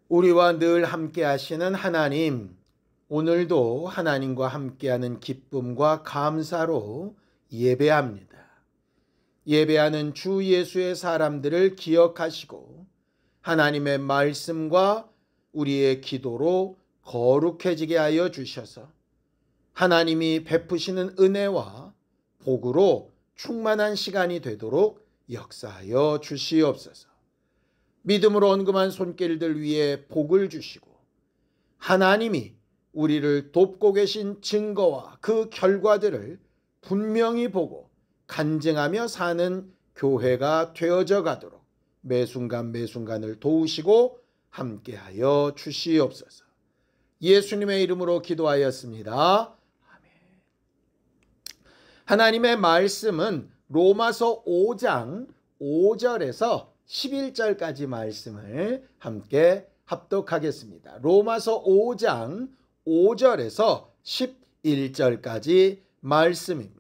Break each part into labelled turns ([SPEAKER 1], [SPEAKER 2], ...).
[SPEAKER 1] 우리와 늘 함께 하시는 하나님, 오늘도 하나님과 함께하는 기쁨과 감사로 예배합니다. 예배하는 주 예수의 사람들을 기억하시고 하나님의 말씀과 우리의 기도로 거룩해지게 하여 주셔서 하나님이 베푸시는 은혜와 복으로 충만한 시간이 되도록 역사하여 주시옵소서. 믿음으로 언금한 손길들 위에 복을 주시고 하나님이 우리를 돕고 계신 증거와 그 결과들을 분명히 보고 간증하며 사는 교회가 되어져 가도록 매 순간 매 순간을 도우시고 함께하여 주시옵소서. 예수님의 이름으로 기도하였습니다. 아멘. 하나님의 말씀은 로마서 5장 5절에서 11절까지 말씀을 함께 합독하겠습니다. 로마서 5장 5절에서 11절까지 말씀입니다.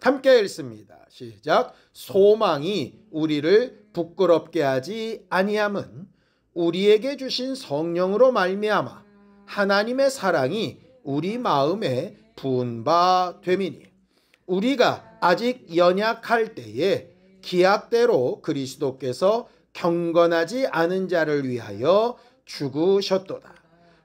[SPEAKER 1] 함께 읽습니다. 시작. 소망이 우리를 부끄럽게 하지 아니함은 우리에게 주신 성령으로 말미암아 하나님의 사랑이 우리 마음에 부은 바 됨이니 우리가 아직 연약할 때에 기약대로 그리스도께서 경건하지 않은 자를 위하여 죽으셨도다.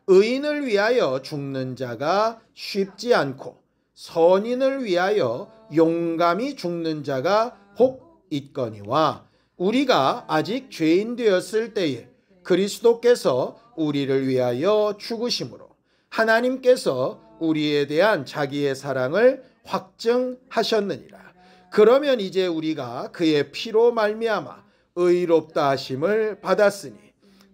[SPEAKER 1] 의인을 위하여 죽는 자가 쉽지 않고 선인을 위하여 용감히 죽는 자가 혹 있거니와 우리가 아직 죄인 되었을 때에 그리스도께서 우리를 위하여 죽으심으로 하나님께서 우리에 대한 자기의 사랑을 확증하셨느니라. 그러면 이제 우리가 그의 피로 말미암아 의롭다 하심을 받았으니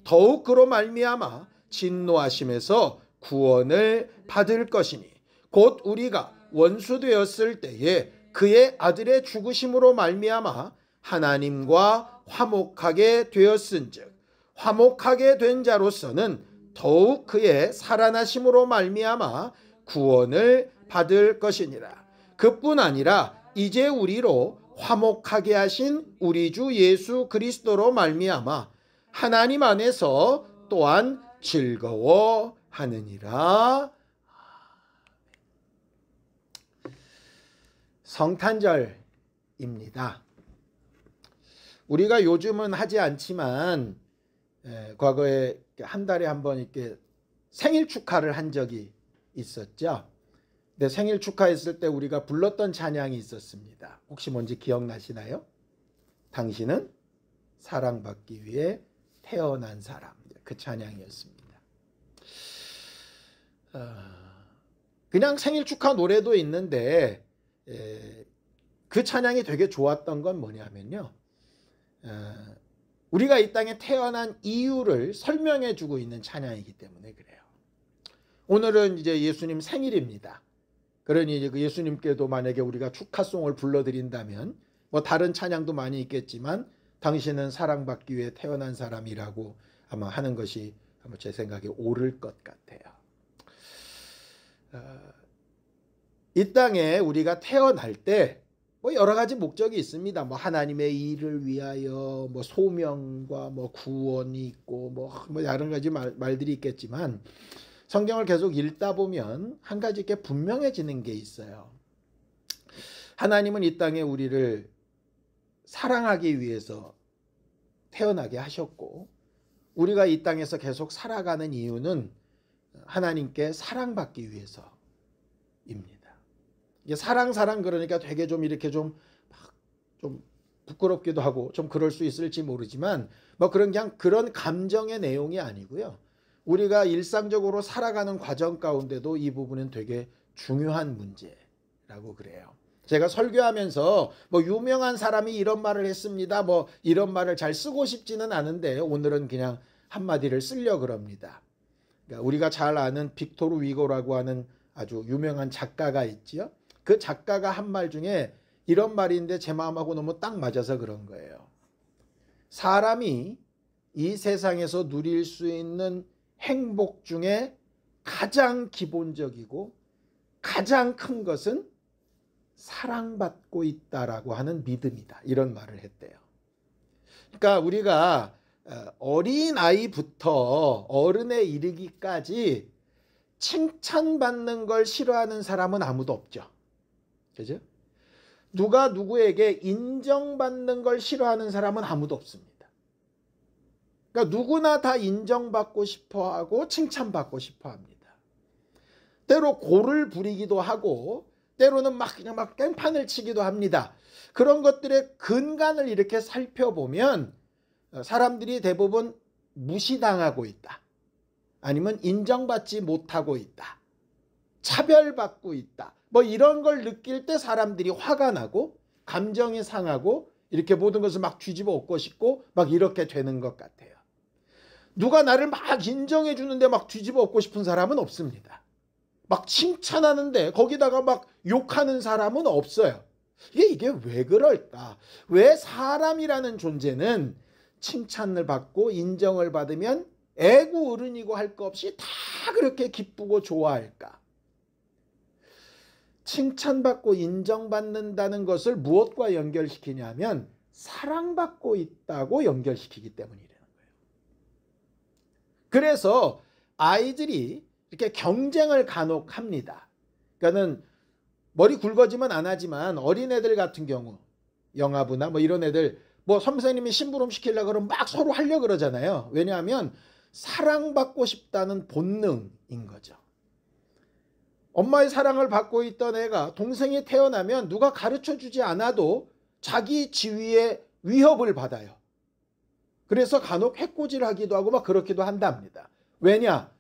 [SPEAKER 1] 더욱 그로 말미암아 진노하심에서 구원을 받을 것이니 곧 우리가 원수 되었을 때에 그의 아들의 죽으심으로 말미암아 하나님과 화목하게 되었은즉 화목하게 된 자로서는 더욱 그의 살아나심으로 말미암아 구원을 받을 것이니라. 그뿐 아니라 이제 우리로 화목하게 하신 우리 주 예수 그리스도로 말미암아 하나님 안에서 또한 즐거워하느니라. 성탄절입니다. 우리가 요즘은 하지 않지만 과거에 한 달에 한 번 이렇게 생일 축하를 한 적이 있었죠. 근데 생일 축하했을 때 우리가 불렀던 찬양이 있었습니다. 혹시 뭔지 기억나시나요? 당신은 사랑받기 위해 태어난 사람. 그 찬양이었습니다. 그냥 생일 축하 노래도 있는데 그 찬양이 되게 좋았던 건 뭐냐면요. 우리가 이 땅에 태어난 이유를 설명해 주고 있는 찬양이기 때문에 그래요. 오늘은 이제 예수님 생일입니다. 그러니 이제 그 예수님께도 만약에 우리가 축하송을 불러드린다면 뭐 다른 찬양도 많이 있겠지만 당신은 사랑받기 위해 태어난 사람이라고 아마 하는 것이 아마 제 생각에 옳을 것 같아요. 이 땅에 우리가 태어날 때 뭐 여러 가지 목적이 있습니다. 뭐 하나님의 일을 위하여 뭐 소명과 뭐 구원이 있고 뭐 여러 가지 말들이 있겠지만 성경을 계속 읽다 보면 한 가지 이렇게 분명해지는 게 있어요. 하나님은 이 땅에 우리를 사랑하기 위해서 태어나게 하셨고 우리가 이 땅에서 계속 살아가는 이유는 하나님께 사랑받기 위해서입니다. 이게 사랑 그러니까 되게 좀 이렇게 좀 부끄럽기도 하고 좀 그럴 수 있을지 모르지만 뭐 그냥 그런 감정의 내용이 아니고요. 우리가 일상적으로 살아가는 과정 가운데도 이 부분은 되게 중요한 문제라고 그래요. 제가 설교하면서 뭐 유명한 사람이 이런 말을 했습니다. 뭐 이런 말을 잘 쓰고 싶지는 않은데 오늘은 그냥 한마디를 쓰려고 그럽니다. 그러니까 우리가 잘 아는 빅토르 위고라고 하는 아주 유명한 작가가 있지요. 그 작가가 한 말 중에 이런 말인데 제 마음하고 너무 딱 맞아서 그런 거예요. 사람이 이 세상에서 누릴 수 있는 행복 중에 가장 기본적이고 가장 큰 것은 사랑받고 있다라고 하는 믿음이다. 이런 말을 했대요. 그러니까 우리가 어린아이부터 어른에 이르기까지 칭찬받는 걸 싫어하는 사람은 아무도 없죠. 그죠? 누가 누구에게 인정받는 걸 싫어하는 사람은 아무도 없습니다. 그러니까 누구나 다 인정받고 싶어하고 칭찬받고 싶어합니다. 때로 골을 부리기도 하고 때로는 그냥 깽판을 치기도 합니다. 그런 것들의 근간을 이렇게 살펴보면 사람들이 대부분 무시당하고 있다. 아니면 인정받지 못하고 있다. 차별받고 있다. 이런 걸 느낄 때 사람들이 화가 나고 감정이 상하고 이렇게 모든 것을 뒤집어 엎고 싶고 이렇게 되는 것 같아요. 누가 나를 인정해 주는데 뒤집어 엎고 싶은 사람은 없습니다. 칭찬하는데 거기다가 욕하는 사람은 없어요. 이게 왜 그럴까? 왜 사람이라는 존재는 칭찬을 받고 인정을 받으면 애고 어른이고 할 것 없이 다 그렇게 기쁘고 좋아할까? 칭찬받고 인정받는다는 것을 무엇과 연결시키냐면 사랑받고 있다고 연결시키기 때문이라는 거예요. 그래서 아이들이 이렇게 경쟁을 간혹 합니다. 그러니까는 머리 굵어지면 안 하지만 어린애들 같은 경우 영아부나 이런 애들 선생님이 심부름 시키려고 그러면 서로 하려고 그러잖아요. 왜냐하면 사랑받고 싶다는 본능인 거죠. 엄마의 사랑을 받고 있던 애가 동생이 태어나면 누가 가르쳐주지 않아도 자기 지위에 위협을 받아요. 그래서 간혹 해코지를 하기도 하고 그렇기도 한답니다. 왜냐?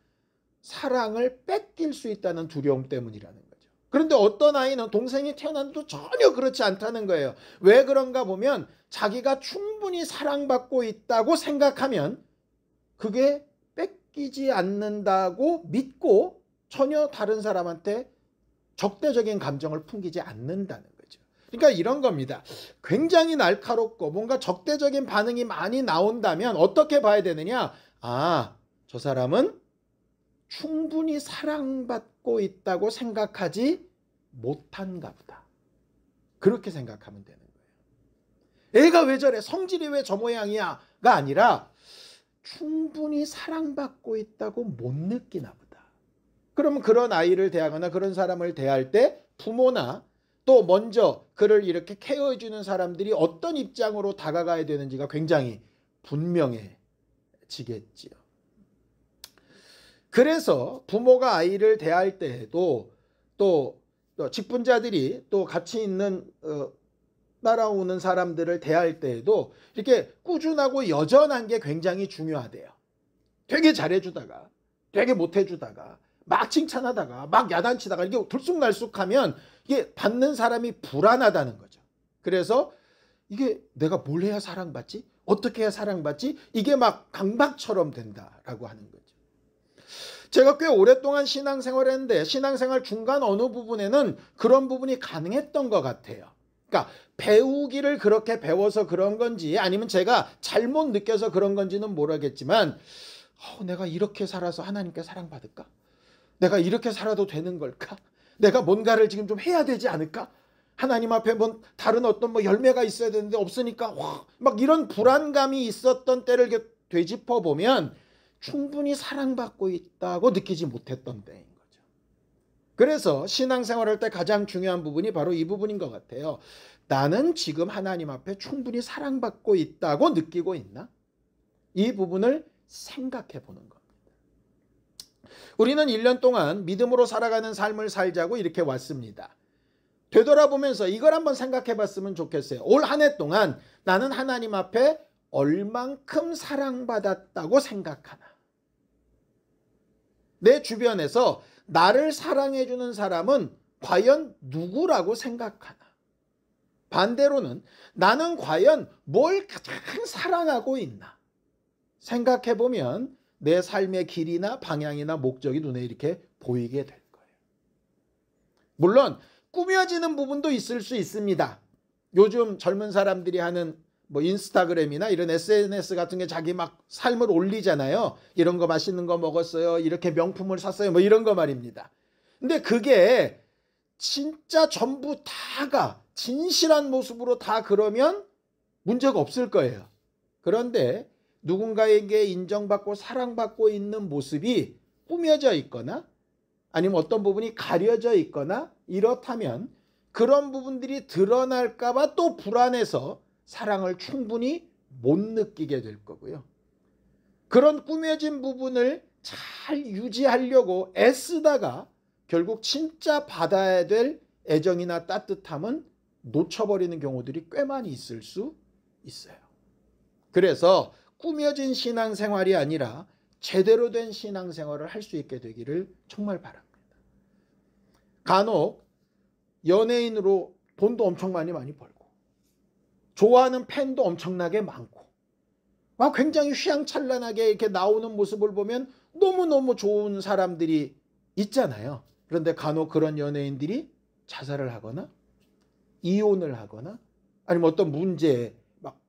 [SPEAKER 1] 사랑을 뺏길 수 있다는 두려움 때문이라는 거죠. 그런데 어떤 아이는 동생이 태어났는데도 전혀 그렇지 않다는 거예요. 왜 그런가 보면 자기가 충분히 사랑받고 있다고 생각하면 그게 뺏기지 않는다고 믿고 전혀 다른 사람한테 적대적인 감정을 풍기지 않는다는 거죠. 그러니까 이런 겁니다. 굉장히 날카롭고 뭔가 적대적인 반응이 많이 나온다면 어떻게 봐야 되느냐? 저 사람은 충분히 사랑받고 있다고 생각하지 못한가 보다. 그렇게 생각하면 되는 거예요. 애가 왜 저래? 성질이 왜 저 모양이야? 가 아니라 충분히 사랑받고 있다고 못 느끼나 보다. 그러면 그런 아이를 대하거나 그런 사람을 대할 때 부모나 또 먼저 그를 이렇게 케어해주는 사람들이 어떤 입장으로 다가가야 되는지가 굉장히 분명해지겠지요. 그래서 부모가 아이를 대할 때에도 또 직분자들이 또 같이 있는 따라오는 사람들을 대할 때에도 이렇게 꾸준하고 여전한 게 굉장히 중요하대요. 되게 잘해주다가 되게 못해주다가 칭찬하다가 야단치다가 이게 들쑥날쑥하면 이게 받는 사람이 불안하다는 거죠. 그래서 이게 내가 뭘 해야 사랑받지? 어떻게 해야 사랑받지? 이게 강박처럼 된다라고 하는 거죠. 제가 꽤 오랫동안 신앙생활을 했는데 신앙생활 중간 어느 부분에는 그런 부분이 가능했던 것 같아요. 그러니까 배우기를 그렇게 배워서 그런 건지 아니면 제가 잘못 느껴서 그런 건지는 모르겠지만 내가 이렇게 살아서 하나님께 사랑받을까? 내가 이렇게 살아도 되는 걸까? 내가 뭔가를 지금 좀 해야 되지 않을까? 하나님 앞에 다른 어떤 열매가 있어야 되는데 없으니까 이런 불안감이 있었던 때를 되짚어 보면 충분히 사랑받고 있다고 느끼지 못했던 때인 거죠. 그래서 신앙생활할 때 가장 중요한 부분이 바로 이 부분인 것 같아요. 나는 지금 하나님 앞에 충분히 사랑받고 있다고 느끼고 있나? 이 부분을 생각해 보는 겁니다. 우리는 1년 동안 믿음으로 살아가는 삶을 살자고 이렇게 왔습니다. 되돌아보면서 이걸 한번 생각해 봤으면 좋겠어요. 올 한 해 동안 나는 하나님 앞에 얼만큼 사랑받았다고 생각하나? 내 주변에서 나를 사랑해 주는 사람은 과연 누구라고 생각하나? 반대로는 나는 과연 뭘 가장 사랑하고 있나? 생각해 보면 내 삶의 길이나 방향이나 목적이 눈에 이렇게 보이게 될 거예요. 물론 꾸며지는 부분도 있을 수 있습니다. 요즘 젊은 사람들이 하는 인스타그램이나 이런 SNS 같은 게 자기 삶을 올리잖아요. 이런 거 맛있는 거 먹었어요. 이렇게 명품을 샀어요. 이런 거 말입니다. 근데 그게 진짜 전부 다가 진실한 모습으로 다 그러면 문제가 없을 거예요. 그런데 누군가에게 인정받고 사랑받고 있는 모습이 꾸며져 있거나 아니면 어떤 부분이 가려져 있거나 이렇다면 그런 부분들이 드러날까 봐 또 불안해서 사랑을 충분히 못 느끼게 될 거고요. 그런 꾸며진 부분을 잘 유지하려고 애쓰다가 결국 진짜 받아야 될 애정이나 따뜻함은 놓쳐버리는 경우들이 꽤 많이 있을 수 있어요. 그래서 꾸며진 신앙생활이 아니라 제대로 된 신앙생활을 할 수 있게 되기를 정말 바랍니다. 간혹 연예인으로 돈도 엄청 많이 벌고 좋아하는 팬도 엄청나게 많고 굉장히 휘황찬란하게 이렇게 나오는 모습을 보면 너무너무 좋은 사람들이 있잖아요. 그런데 간혹 그런 연예인들이 자살을 하거나 이혼을 하거나 아니면 어떤 문제에 막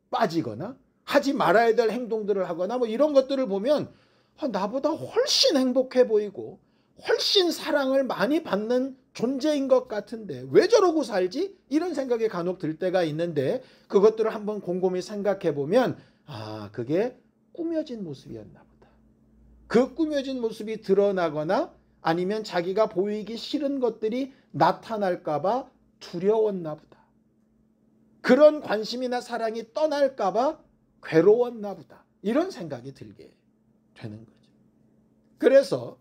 [SPEAKER 1] 빠지거나 하지 말아야 될 행동들을 하거나 이런 것들을 보면 나보다 훨씬 행복해 보이고 훨씬 사랑을 많이 받는 존재인 것 같은데 왜 저러고 살지? 이런 생각이 간혹 들 때가 있는데 그것들을 한번 곰곰이 생각해 보면 그게 꾸며진 모습이었나 보다. 그 꾸며진 모습이 드러나거나 아니면 자기가 보이기 싫은 것들이 나타날까 봐 두려웠나 보다. 그런 관심이나 사랑이 떠날까 봐 괴로웠나 보다. 이런 생각이 들게 되는 거죠. 그래서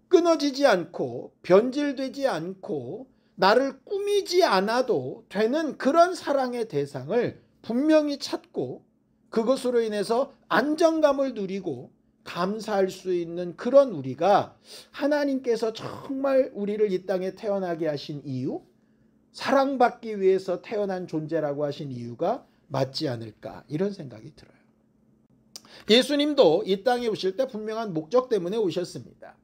[SPEAKER 1] 끊어지지 않고 변질되지 않고 나를 꾸미지 않아도 되는 그런 사랑의 대상을 분명히 찾고 그것으로 인해서 안정감을 누리고 감사할 수 있는 그런 우리가 하나님께서 정말 우리를 이 땅에 태어나게 하신 이유, 사랑받기 위해서 태어난 존재라고 하신 이유가 맞지 않을까 이런 생각이 들어요. 예수님도 이 땅에 오실 때 분명한 목적 때문에 오셨습니다.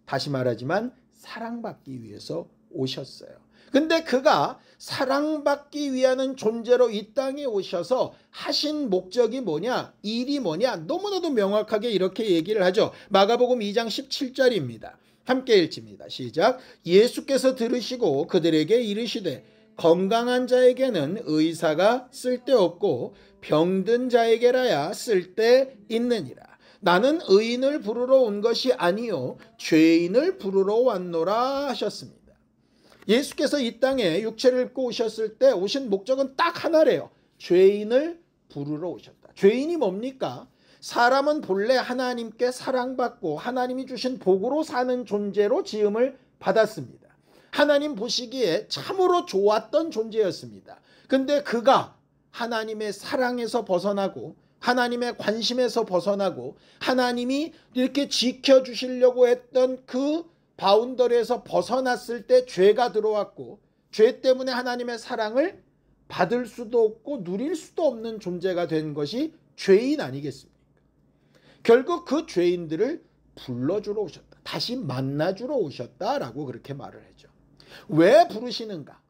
[SPEAKER 1] 다시 말하지만 사랑받기 위해서 오셨어요. 근데 그가 사랑받기 위한 존재로 이 땅에 오셔서 하신 목적이 뭐냐? 일이 뭐냐? 너무나도 명확하게 이렇게 얘기를 하죠. 마가복음 2장 17절입니다. 함께 읽습니다. 시작. 예수께서 들으시고 그들에게 이르시되 건강한 자에게는 의사가 쓸데없고 병든 자에게라야 쓸데있느니라. 나는 의인을 부르러 온 것이 아니요 죄인을 부르러 왔노라 하셨습니다. 예수께서 이 땅에 육체를 입고 오셨을 때 오신 목적은 딱 하나래요. 죄인을 부르러 오셨다. 죄인이 뭡니까? 사람은 본래 하나님께 사랑받고 하나님이 주신 복으로 사는 존재로 지음을 받았습니다. 하나님 보시기에 참으로 좋았던 존재였습니다. 근데 그가 하나님의 사랑에서 벗어나고 하나님의 관심에서 벗어나고 하나님이 이렇게 지켜주시려고 했던 그 바운더리에서 벗어났을 때 죄가 들어왔고 죄 때문에 하나님의 사랑을 받을 수도 없고 누릴 수도 없는 존재가 된 것이 죄인 아니겠습니까? 결국 그 죄인들을 불러주러 오셨다. 다시 만나주러 오셨다라고 그렇게 말을 하죠. 왜 부르시는가?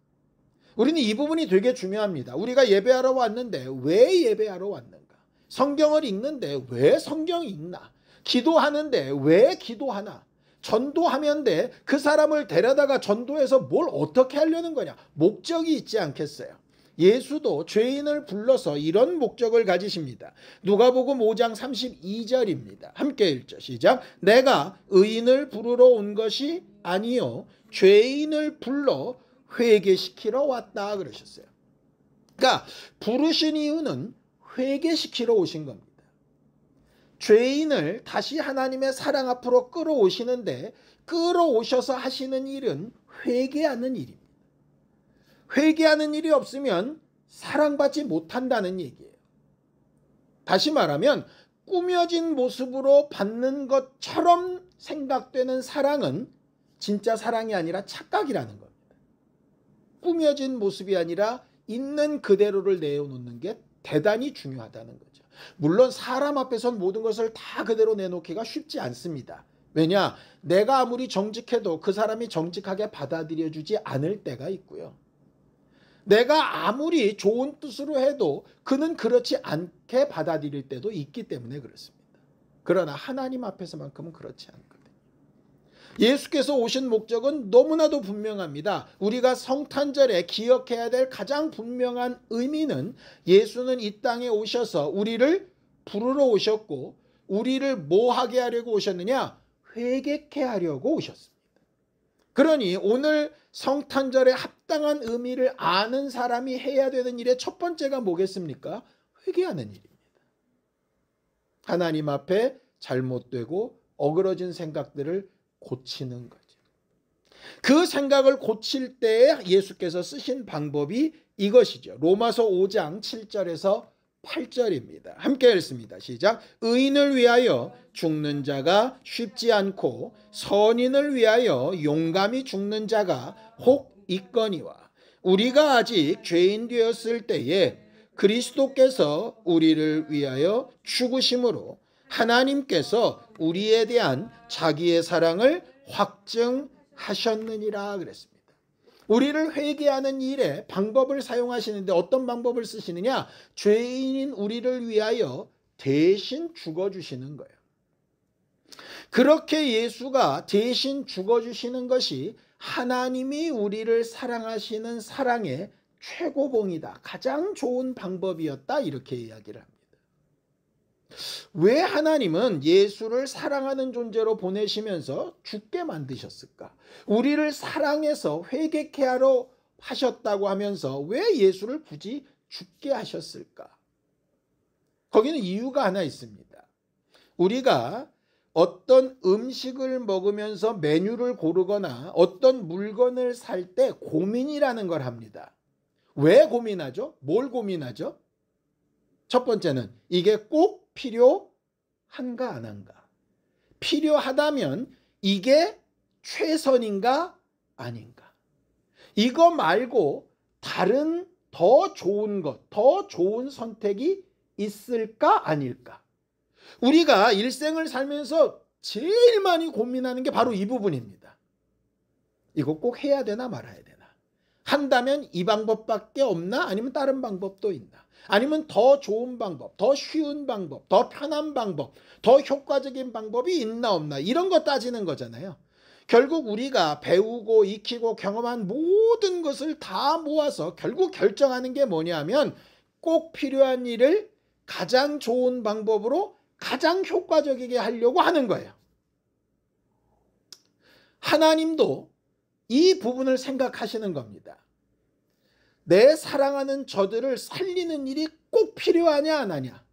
[SPEAKER 1] 우리는 이 부분이 되게 중요합니다. 우리가 예배하러 왔는데 왜 예배하러 왔는가? 성경을 읽는데 왜 성경 읽나? 기도하는데 왜 기도하나? 전도하면 돼. 그 사람을 데려다가 전도해서 뭘 어떻게 하려는 거냐? 목적이 있지 않겠어요? 예수도 죄인을 불러서 이런 목적을 가지십니다. 누가복음 5장 32절입니다. 함께 읽죠. 시작. 내가 의인을 부르러 온 것이 아니요 죄인을 불러 회개시키러 왔다 그러셨어요. 그러니까 부르신 이유는 회개시키러 오신 겁니다. 죄인을 다시 하나님의 사랑 앞으로 끌어오시는데 끌어오셔서 하시는 일은 회개하는 일입니다. 회개하는 일이 없으면 사랑받지 못한다는 얘기예요. 다시 말하면 꾸며진 모습으로 받는 것처럼 생각되는 사랑은 진짜 사랑이 아니라 착각이라는 겁니다. 꾸며진 모습이 아니라 있는 그대로를 내어놓는 게 대단히 중요하다는 거죠. 물론 사람 앞에선 모든 것을 다 그대로 내놓기가 쉽지 않습니다. 왜냐? 내가 아무리 정직해도 그 사람이 정직하게 받아들여주지 않을 때가 있고요. 내가 아무리 좋은 뜻으로 해도 그는 그렇지 않게 받아들일 때도 있기 때문에 그렇습니다. 그러나 하나님 앞에서만큼은 그렇지 않거든요. 예수께서 오신 목적은 너무나도 분명합니다. 우리가 성탄절에 기억해야 될 가장 분명한 의미는 예수는 이 땅에 오셔서 우리를 부르러 오셨고 우리를 뭐 하게 하려고 오셨느냐? 회개케 하려고 오셨습니다. 그러니 오늘 성탄절의 합당한 의미를 아는 사람이 해야 되는 일의 첫 번째가 뭐겠습니까? 회개하는 일입니다. 하나님 앞에 잘못되고 어그러진 생각들을 고치는 거죠. 그 생각을 고칠 때에 예수께서 쓰신 방법이 이것이죠. 로마서 5장 7절에서 8절입니다. 함께 읽습니다. 시작. 의인을 위하여 죽는 자가 쉽지 않고 선인을 위하여 용감히 죽는 자가 혹 있거니와 우리가 아직 죄인 되었을 때에 그리스도께서 우리를 위하여 죽으심으로 하나님께서 우리에 대한 자기의 사랑을 확증하셨느니라 그랬습니다. 우리를 회개하는 일에 방법을 사용하시는데 어떤 방법을 쓰시느냐? 죄인인 우리를 위하여 대신 죽어주시는 거예요. 그렇게 예수가 대신 죽어주시는 것이 하나님이 우리를 사랑하시는 사랑의 최고봉이다. 가장 좋은 방법이었다. 이렇게 이야기를 합니다. 왜 하나님은 예수를 사랑하는 존재로 보내시면서 죽게 만드셨을까? 우리를 사랑해서 회개케 하러 하셨다고 하면서 왜 예수를 굳이 죽게 하셨을까? 거기는 이유가 하나 있습니다. 우리가 어떤 음식을 먹으면서 메뉴를 고르거나 어떤 물건을 살 때 고민이라는 걸 합니다. 왜 고민하죠? 뭘 고민하죠? 첫 번째는 이게 꼭 필요한가 안 한가? 필요하다면 이게 최선인가 아닌가? 이거 말고 다른 더 좋은 것, 더 좋은 선택이 있을까 아닐까? 우리가 일생을 살면서 제일 많이 고민하는 게 바로 이 부분입니다. 이거 꼭 해야 되나 말아야 되나? 한다면 이 방법밖에 없나? 아니면 다른 방법도 있나? 아니면 더 좋은 방법, 더 쉬운 방법, 더 편한 방법, 더 효과적인 방법이 있나 없나? 이런 거 따지는 거잖아요. 결국 우리가 배우고 익히고 경험한 모든 것을 다 모아서 결국 결정하는 게 뭐냐면 꼭 필요한 일을 가장 좋은 방법으로 가장 효과적이게 하려고 하는 거예요. 하나님도 이 부분을 생각하시는 겁니다. 내 사랑하는 저들을 살리는 일이 꼭 필요하냐 안 하냐?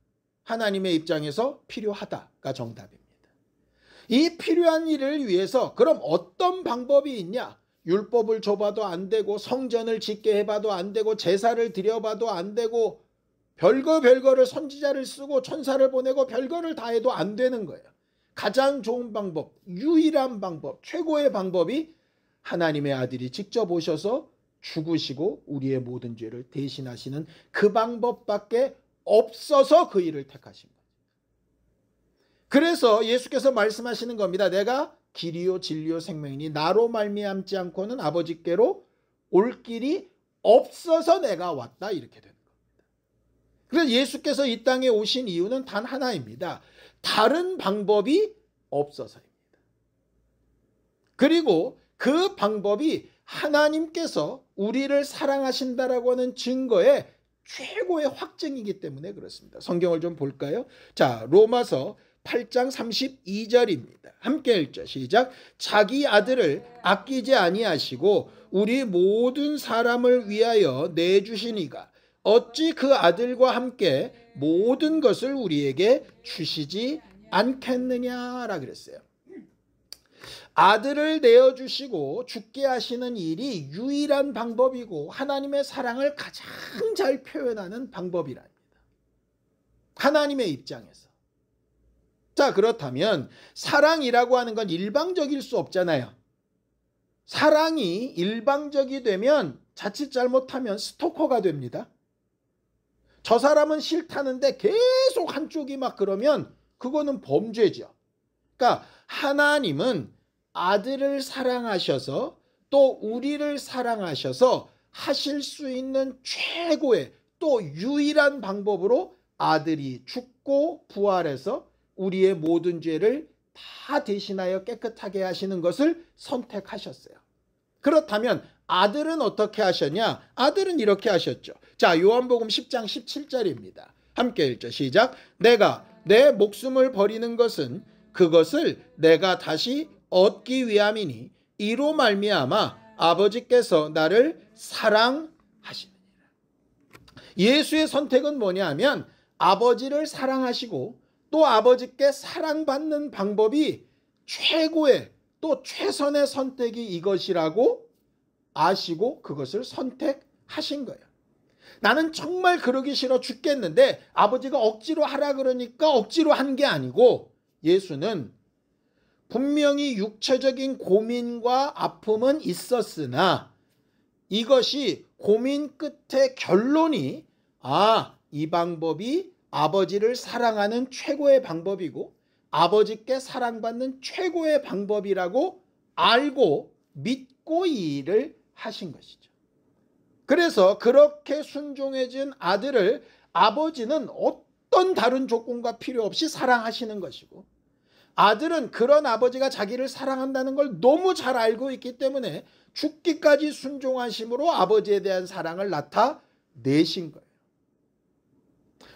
[SPEAKER 1] 하나님의 입장에서 필요하다가 정답입니다. 이 필요한 일을 위해서 그럼 어떤 방법이 있냐? 율법을 줘봐도 안 되고 성전을 짓게 해봐도 안 되고 제사를 드려봐도 안 되고 별거를 선지자를 쓰고 천사를 보내고 별거를 다 해도 안 되는 거예요. 가장 좋은 방법, 유일한 방법, 최고의 방법이 하나님의 아들이 직접 오셔서 죽으시고 우리의 모든 죄를 대신하시는 그 방법밖에 없어서 그 일을 택하신 거예요. 그래서 예수께서 말씀하시는 겁니다. 내가 길이요 진리요 생명이니 나로 말미암지 않고는 아버지께로 올 길이 없어서 내가 왔다. 이렇게 되는 겁니다. 그래서 예수께서 이 땅에 오신 이유는 단 하나입니다. 다른 방법이 없어서입니다. 그리고 그 방법이 하나님께서 우리를 사랑하신다라고 하는 증거의 최고의 확증이기 때문에 그렇습니다. 성경을 좀 볼까요? 자, 로마서 8장 32절입니다. 함께 읽죠. 시작. 자기 아들을 아끼지 아니하시고 우리 모든 사람을 위하여 내주시니가 어찌 그 아들과 함께 모든 것을 우리에게 주시지 않겠느냐라 그랬어요. 아들을 내어주시고 죽게 하시는 일이 유일한 방법이고 하나님의 사랑을 가장 잘 표현하는 방법이랍니다. 하나님의 입장에서. 자, 그렇다면 사랑이라고 하는 건 일방적일 수 없잖아요. 사랑이 일방적이 되면 자칫 잘못하면 스토커가 됩니다. 저 사람은 싫다는데 계속 한쪽이 막 그러면 그거는 범죄죠. 그러니까 하나님은 아들을 사랑하셔서 또 우리를 사랑하셔서 하실 수 있는 최고의 또 유일한 방법으로 아들이 죽고 부활해서 우리의 모든 죄를 다 대신하여 깨끗하게 하시는 것을 선택하셨어요. 그렇다면 아들은 어떻게 하셨냐? 아들은 이렇게 하셨죠. 자, 요한복음 10장 17절입니다. 함께 읽죠. 시작. 내가 내 목숨을 버리는 것은 그것을 내가 다시 얻기 위함이니 이로 말미암아 아버지께서 나를 사랑하시느니라. 예수의 선택은 뭐냐 하면 아버지를 사랑하시고 또 아버지께 사랑받는 방법이 최고의 또 최선의 선택이 이것이라고 아시고 그것을 선택하신 거예요. 나는 정말 그러기 싫어 죽겠는데 아버지가 억지로 하라 그러니까 억지로 한 게 아니고, 예수는 분명히 육체적인 고민과 아픔은 있었으나 이것이 고민 끝의 결론이 이 방법이 아버지를 사랑하는 최고의 방법이고 아버지께 사랑받는 최고의 방법이라고 알고 믿고 이 일을 하신 것이죠. 그래서 그렇게 순종해진 아들을 아버지는 어떤 다른 조건과 필요 없이 사랑하시는 것이고, 아들은 그런 아버지가 자기를 사랑한다는 걸 너무 잘 알고 있기 때문에 죽기까지 순종하심으로 아버지에 대한 사랑을 나타내신 거예요.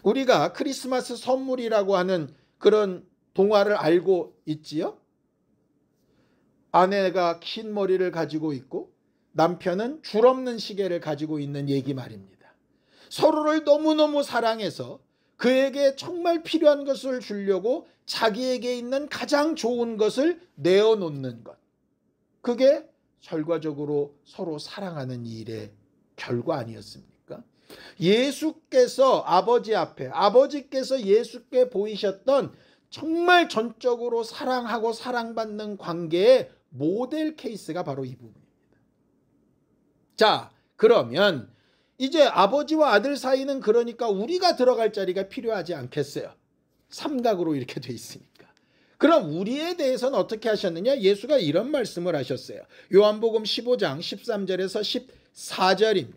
[SPEAKER 1] 우리가 크리스마스 선물이라고 하는 그런 동화를 알고 있지요? 아내가 긴 머리를 가지고 있고 남편은 줄 없는 시계를 가지고 있는 얘기 말입니다. 서로를 너무너무 사랑해서 그에게 정말 필요한 것을 주려고 자기에게 있는 가장 좋은 것을 내어놓는 것. 그게 결과적으로 서로 사랑하는 일의 결과 아니었습니까? 예수께서 아버지 앞에, 아버지께서 예수께 보이셨던 정말 전적으로 사랑하고 사랑받는 관계의 모델 케이스가 바로 이 부분입니다. 자, 그러면 이제 아버지와 아들 사이는 그러니까 우리가 들어갈 자리가 필요하지 않겠어요? 삼각으로 이렇게 돼 있으니까. 그럼 우리에 대해서는 어떻게 하셨느냐? 예수가 이런 말씀을 하셨어요. 요한복음 15장 13절에서 14절입니다.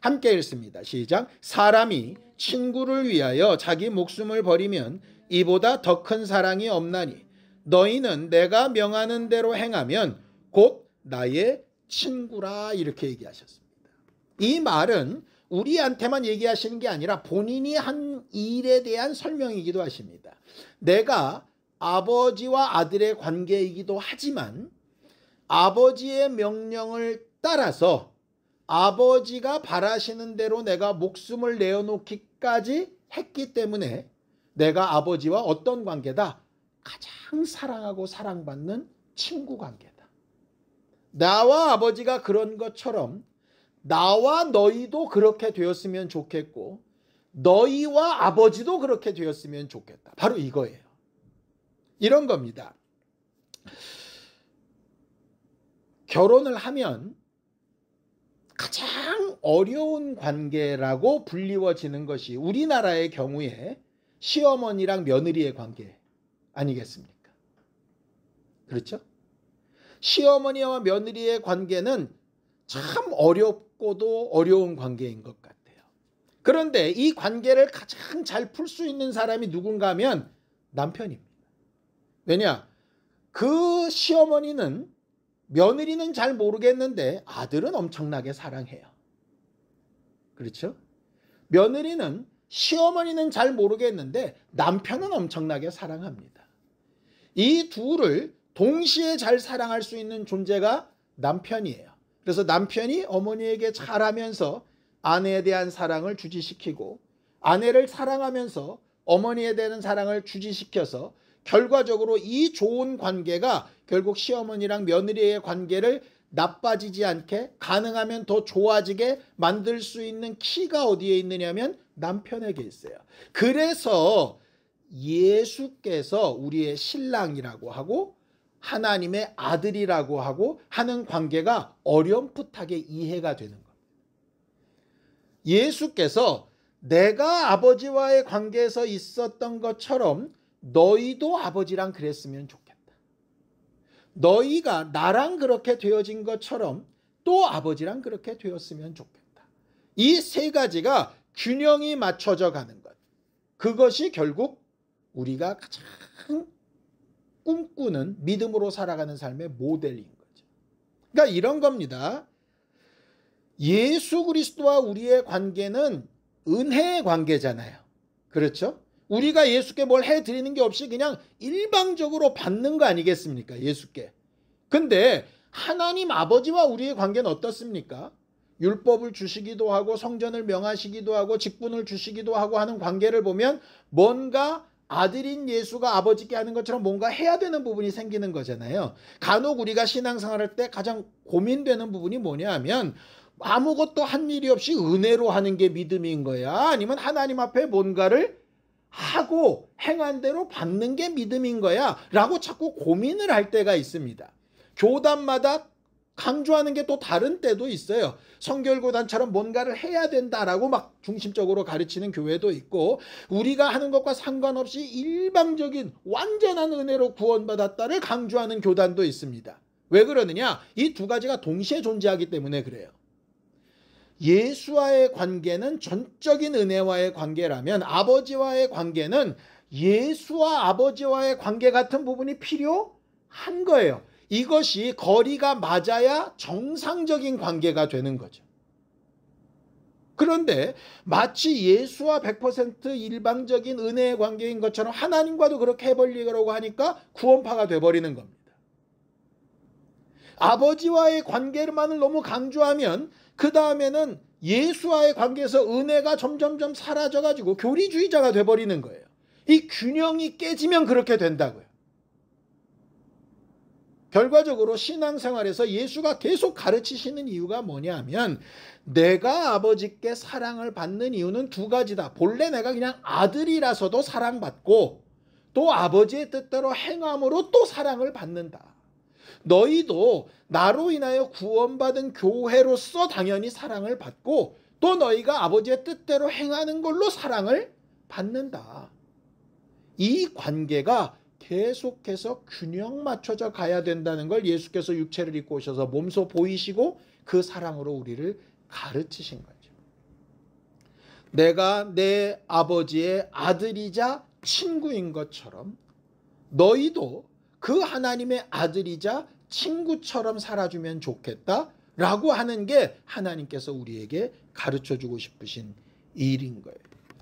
[SPEAKER 1] 함께 읽습니다. 시작. 사람이 친구를 위하여 자기 목숨을 버리면 이보다 더 큰 사랑이 없나니 너희는 내가 명하는 대로 행하면 곧 나의 친구라. 이렇게 얘기하셨습니다. 이 말은 우리한테만 얘기하시는 게 아니라 본인이 한 일에 대한 설명이기도 하십니다. 내가 아버지와 아들의 관계이기도 하지만 아버지의 명령을 따라서 아버지가 바라시는 대로 내가 목숨을 내어놓기까지 했기 때문에 내가 아버지와 어떤 관계다? 가장 사랑하고 사랑받는 친구 관계다. 나와 아버지가 그런 것처럼 나와 너희도 그렇게 되었으면 좋겠고 너희와 아버지도 그렇게 되었으면 좋겠다. 바로 이거예요. 이런 겁니다. 결혼을 하면 가장 어려운 관계라고 불리워지는 것이 우리나라의 경우에 시어머니랑 며느리의 관계 아니겠습니까? 그렇죠? 시어머니와 며느리의 관계는 참 어렵고도 어려운 관계인 것 같아요. 그런데 이 관계를 가장 잘 풀 수 있는 사람이 누군가 하면 남편입니다. 왜냐? 그 시어머니는 며느리는 잘 모르겠는데 아들은 엄청나게 사랑해요. 그렇죠? 며느리는 시어머니는 잘 모르겠는데 남편은 엄청나게 사랑합니다. 이 둘을 동시에 잘 사랑할 수 있는 존재가 남편이에요. 그래서 남편이 어머니에게 잘하면서 아내에 대한 사랑을 주지시키고 아내를 사랑하면서 어머니에 대한 사랑을 주지시켜서 결과적으로 이 좋은 관계가 결국 시어머니랑 며느리의 관계를 나빠지지 않게 가능하면 더 좋아지게 만들 수 있는 키가 어디에 있느냐면 남편에게 있어요. 그래서 예수께서 우리의 신랑이라고 하고 하나님의 아들이라고 하고 하는 관계가 어렴풋하게 이해가 되는 겁니다. 예수께서 내가 아버지와의 관계에서 있었던 것처럼 너희도 아버지랑 그랬으면 좋겠다. 너희가 나랑 그렇게 되어진 것처럼 또 아버지랑 그렇게 되었으면 좋겠다. 이 세 가지가 균형이 맞춰져 가는 것. 그것이 결국 우리가 가장 꿈꾸는 믿음으로 살아가는 삶의 모델인 거죠. 그러니까 이런 겁니다. 예수 그리스도와 우리의 관계는 은혜의 관계잖아요. 그렇죠? 우리가 예수께 뭘 해드리는 게 없이 그냥 일방적으로 받는 거 아니겠습니까? 예수께. 근데 하나님 아버지와 우리의 관계는 어떻습니까? 율법을 주시기도 하고 성전을 명하시기도 하고 직분을 주시기도 하고 하는 관계를 보면 뭔가 아들인 예수가 아버지께 하는 것처럼 뭔가 해야 되는 부분이 생기는 거잖아요. 간혹 우리가 신앙생활할 때 가장 고민되는 부분이 뭐냐 하면 아무것도 한 일이 없이 은혜로 하는 게 믿음인 거야? 아니면 하나님 앞에 뭔가를 하고 행한 대로 받는 게 믿음인 거야? 라고 자꾸 고민을 할 때가 있습니다. 교단마다 강조하는 게 또 다른 때도 있어요. 성결교단처럼 뭔가를 해야 된다라고 막 중심적으로 가르치는 교회도 있고, 우리가 하는 것과 상관없이 일방적인 완전한 은혜로 구원받았다를 강조하는 교단도 있습니다. 왜 그러느냐? 이 두 가지가 동시에 존재하기 때문에 그래요. 예수와의 관계는 전적인 은혜와의 관계라면 아버지와의 관계는 예수와 아버지와의 관계 같은 부분이 필요한 거예요. 이것이 거리가 맞아야 정상적인 관계가 되는 거죠. 그런데 마치 예수와 100% 일방적인 은혜의 관계인 것처럼 하나님과도 그렇게 해버리려고 하니까 구원파가 돼버리는 겁니다. 아버지와의 관계만을 너무 강조하면 그 다음에는 예수와의 관계에서 은혜가 점점점 사라져가지고 교리주의자가 돼버리는 거예요. 이 균형이 깨지면 그렇게 된다고요. 결과적으로 신앙생활에서 예수가 계속 가르치시는 이유가 뭐냐 하면 내가 아버지께 사랑을 받는 이유는 두 가지다. 본래 내가 그냥 아들이라서도 사랑받고 또 아버지의 뜻대로 행함으로 또 사랑을 받는다. 너희도 나로 인하여 구원받은 교회로서 당연히 사랑을 받고 또 너희가 아버지의 뜻대로 행하는 걸로 사랑을 받는다. 이 관계가 계속해서 균형 맞춰져 가야 된다는 걸 예수께서 육체를 입고 오셔서 몸소 보이시고 그 사랑으로 우리를 가르치신 거죠. 내가 내 아버지의 아들이자 친구인 것처럼 너희도 그 하나님의 아들이자 친구처럼 살아주면 좋겠다라고 하는 게 하나님께서 우리에게 가르쳐주고 싶으신 일인 거예요.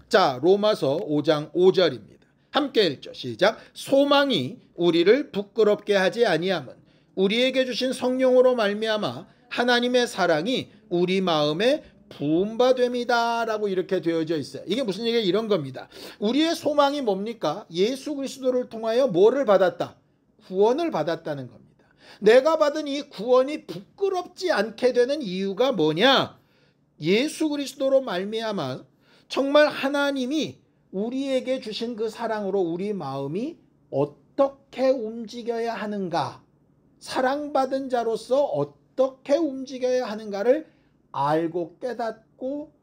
[SPEAKER 1] 자, 로마서 5장 5절입니다. 함께 읽죠. 시작. 소망이 우리를 부끄럽게 하지 아니함은 우리에게 주신 성령으로 말미암아 하나님의 사랑이 우리 마음에 부음바 됩니다 라고 이렇게 되어져 있어요. 이게 무슨 얘기예요? 이런 겁니다. 우리의 소망이 뭡니까? 예수 그리스도를 통하여 뭐를 받았다? 구원을 받았다는 겁니다. 내가 받은 이 구원이 부끄럽지 않게 되는 이유가 뭐냐? 예수 그리스도로 말미암아 정말 하나님이 우리에게 주신 그 사랑으로 우리 마음이 어떻게 움직여야 하는가, 사랑받은 자로서 어떻게 움직여야 하는가를 알고 깨닫고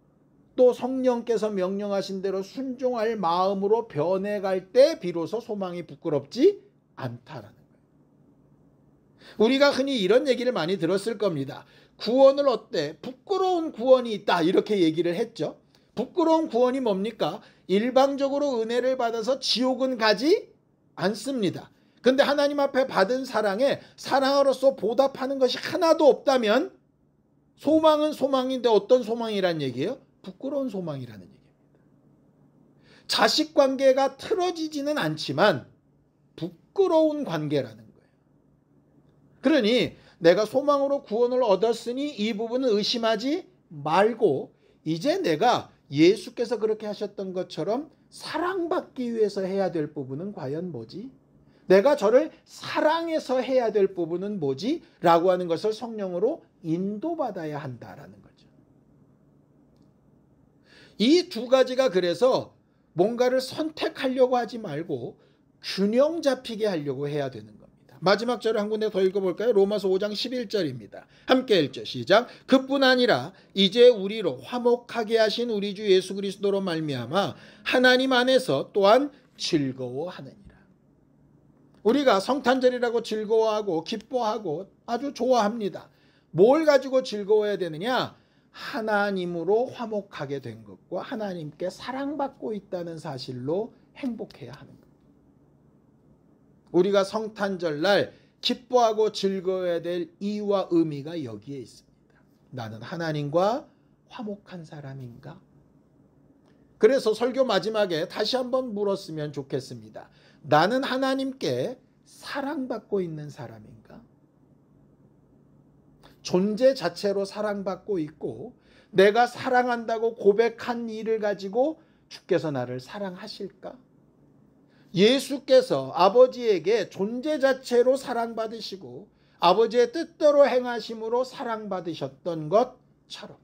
[SPEAKER 1] 또 성령께서 명령하신 대로 순종할 마음으로 변해갈 때 비로소 소망이 부끄럽지 않다라는 거예요. 우리가 흔히 이런 얘기를 많이 들었을 겁니다. 구원을 어때? 부끄러운 구원이 있다 이렇게 얘기를 했죠. 부끄러운 구원이 뭡니까? 일방적으로 은혜를 받아서 지옥은 가지 않습니다. 근데 하나님 앞에 받은 사랑에 사랑으로서 보답하는 것이 하나도 없다면 소망은 소망인데 어떤 소망이란 얘기예요? 부끄러운 소망이라는 얘기입니다. 자식 관계가 틀어지지는 않지만 부끄러운 관계라는 거예요. 그러니 내가 소망으로 구원을 얻었으니 이 부분은 의심하지 말고 이제 내가 예수께서 그렇게 하셨던 것처럼 사랑받기 위해서 해야 될 부분은 과연 뭐지? 내가 저를 사랑해서 해야 될 부분은 뭐지? 라고 하는 것을 성령으로 인도받아야 한다라는 거죠. 이 두 가지가 그래서 뭔가를 선택하려고 하지 말고 균형 잡히게 하려고 해야 되는 겁니다. 마지막 절을 한 군데 더 읽어볼까요? 로마서 5장 11절입니다. 함께 읽죠. 시작. 그뿐 아니라 이제 우리로 화목하게 하신 우리 주 예수 그리스도로 말미암아 하나님 안에서 또한 즐거워하느니라. 우리가 성탄절이라고 즐거워하고 기뻐하고 아주 좋아합니다. 뭘 가지고 즐거워해야 되느냐? 하나님으로 화목하게 된 것과 하나님께 사랑받고 있다는 사실로 행복해야 하는 것. 우리가 성탄절날 기뻐하고 즐거워야 될 이유와 의미가 여기에 있습니다. 나는 하나님과 화목한 사람인가? 그래서 설교 마지막에 다시 한번 물었으면 좋겠습니다. 나는 하나님께 사랑받고 있는 사람인가? 존재 자체로 사랑받고 있고 내가 사랑한다고 고백한 일을 가지고 주께서 나를 사랑하실까? 예수께서 아버지에게 존재 자체로 사랑받으시고 아버지의 뜻대로 행하심으로 사랑받으셨던 것처럼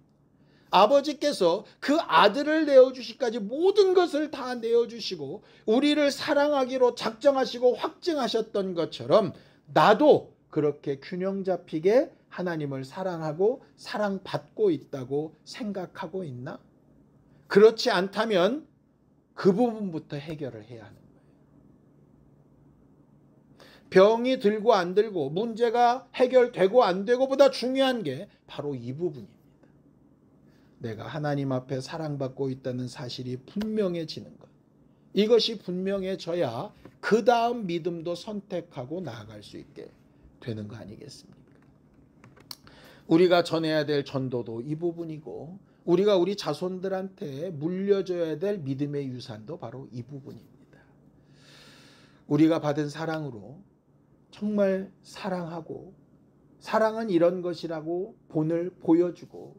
[SPEAKER 1] 아버지께서 그 아들을 내어주시기까지 모든 것을 다 내어주시고 우리를 사랑하기로 작정하시고 확증하셨던 것처럼 나도 그렇게 균형 잡히게 하나님을 사랑하고 사랑받고 있다고 생각하고 있나? 그렇지 않다면 그 부분부터 해결을 해야 하는 거예요. 병이 들고 안 들고 문제가 해결되고 안 되고보다 중요한 게 바로 이 부분입니다. 내가 하나님 앞에 사랑받고 있다는 사실이 분명해지는 것. 이것이 분명해져야 그 다음 믿음도 선택하고 나아갈 수 있게 되는 거 아니겠습니까? 우리가 전해야 될 전도도 이 부분이고 우리가 우리 자손들한테 물려줘야 될 믿음의 유산도 바로 이 부분입니다. 우리가 받은 사랑으로 정말 사랑하고 사랑은 이런 것이라고 본을 보여주고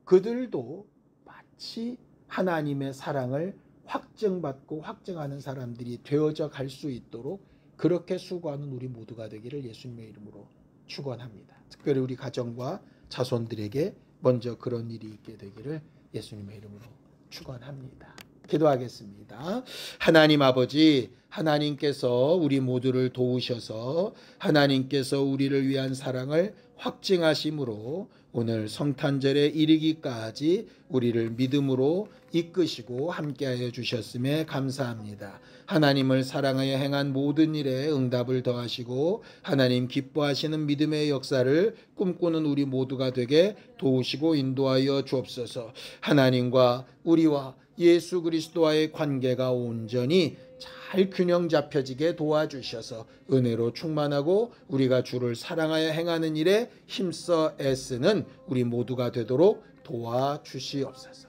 [SPEAKER 1] 그들도 마치 하나님의 사랑을 확증받고 확증하는 사람들이 되어져 갈 수 있도록 그렇게 수고하는 우리 모두가 되기를 예수님의 이름으로 축원합니다. 특별히 우리 가정과 자손들에게 먼저 그런 일이 있게 되기를 예수님의 이름으로 축원합니다. 기도하겠습니다. 하나님 아버지, 하나님께서 우리 모두를 도우셔서 하나님께서 우리를 위한 사랑을 확증하심으로 오늘 성탄절에 이르기까지 우리를 믿음으로 이끄시고 함께하여 주셨음에 감사합니다. 하나님을 사랑하여 행한 모든 일에 응답을 더하시고 하나님 기뻐하시는 믿음의 역사를 꿈꾸는 우리 모두가 되게 도우시고 인도하여 주옵소서. 하나님과 우리와 예수 그리스도와의 관계가 온전히 잘 균형 잡혀지게 도와주셔서 은혜로 충만하고 우리가 주를 사랑하여 행하는 일에 힘써 애쓰는 우리 모두가 되도록 도와주시옵소서.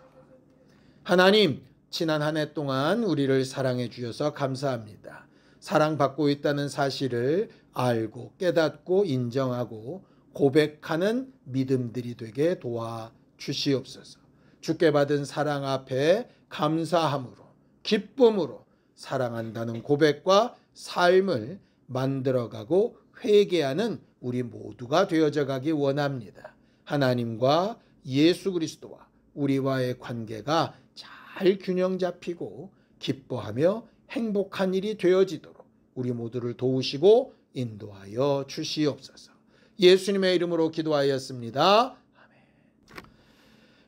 [SPEAKER 1] 하나님, 지난 한 해 동안 우리를 사랑해 주셔서 감사합니다. 사랑받고 있다는 사실을 알고 깨닫고 인정하고 고백하는 믿음들이 되게 도와주시옵소서. 주께 받은 사랑 앞에 감사함으로 기쁨으로 사랑한다는 고백과 삶을 만들어가고 회개하는 우리 모두가 되어져 가기 원합니다. 하나님과 예수 그리스도와 우리와의 관계가 잘 균형 잡히고 기뻐하며 행복한 일이 되어지도록 우리 모두를 도우시고 인도하여 주시옵소서. 예수님의 이름으로 기도하였습니다.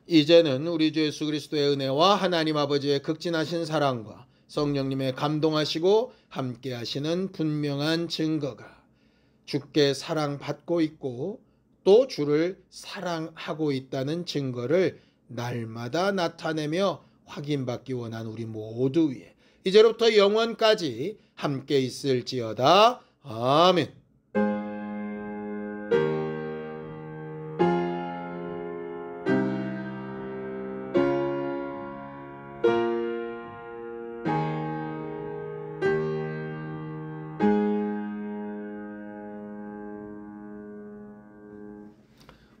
[SPEAKER 1] 이제는 우리 주 예수 그리스도의 은혜와 하나님 아버지의 극진하신 사랑과 성령님의 감동하시고 함께하시는 분명한 증거가 주께 사랑받고 있고 또 주를 사랑하고 있다는 증거를 날마다 나타내며 확인받기 원한 우리 모두 위에 이제로부터 영원까지 함께 있을지어다. 아멘.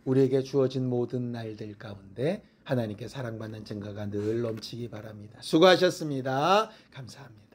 [SPEAKER 1] 우리에게 주어진 모든 날들 가운데 하나님께 사랑받는 증거가 늘 넘치기 바랍니다. 수고하셨습니다. 감사합니다.